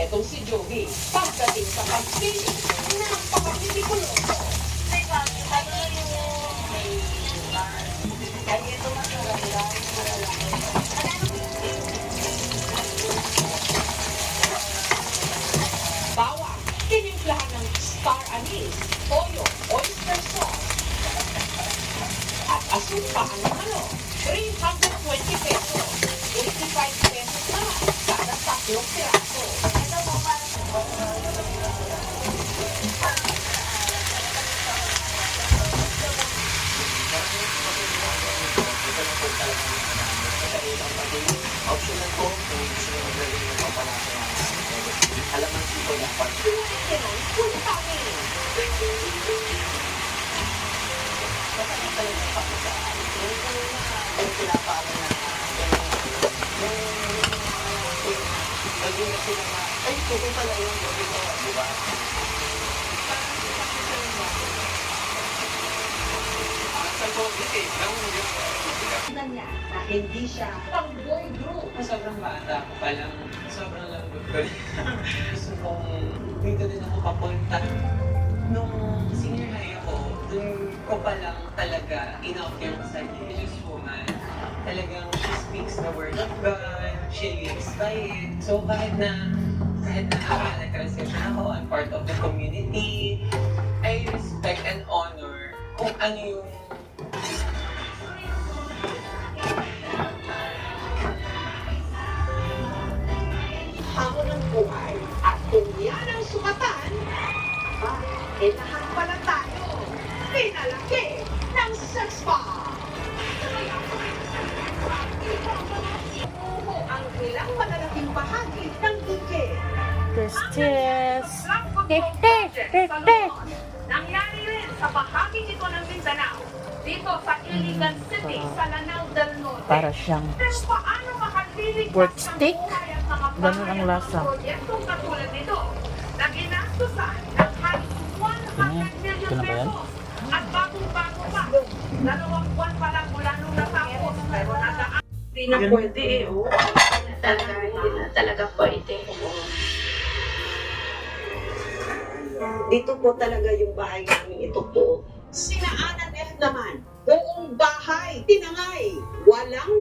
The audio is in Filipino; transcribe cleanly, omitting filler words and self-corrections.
Etong si Joey, pagdating sa pag-sing, napaka-ridikuloso. Ay, ito masarap. Bawang, tinimplahan ng star anise, toyo, oyster sauce, at asupa ng 320 pesos, 85 pesos naman kada 3 piraso. Ito po para optional po kung gusto nyo maglagay ng papalasa ng alaman siko ng pag- full topping. Basta yung talagang pakita. Yung pinapaalam na naging kasi na ay, ito pala yung ito, di ba? Sa COVID eh, Niya na hindi siya pang boy group. sobrang bata ko pa lang, sobrang lambot ko rin. Gusto kong dito din ako papunta. Nung senior high ako, dun ko pa lang talaga enough yung sarili. Religious woman. Talagang she speaks the word of God, she lives by it. So kahit na nag-transition ako, I'm part of the community, I respect and honor kung ano yung Hamon ng buhay. At kung yan ang sukatan, lahat pala tayo. Pinalaki ng sex bomb. Ang ilang malalaking bahagi ng ike. Testes. Nangyari rin sa bahaging ito ng Mindanao, dito sa Iligan City, sa Lanao del Norte. Para siyang Pero paano makaliligtas pork ng steak? buhay at mga Ganun ang bayan lasa. ng proyektong katulad nito na ginastusan ng halos 100 million Ito na ba yan? pesos at bagong-bago pa. 2 buwan pa lang mula nung natapos, pero nagaan. Hindi na pwede eh. Hindi na talaga pwede. Dito po talaga yung bahay namin, ito po. Sina Ana F naman, buong bahay, tinangay, walang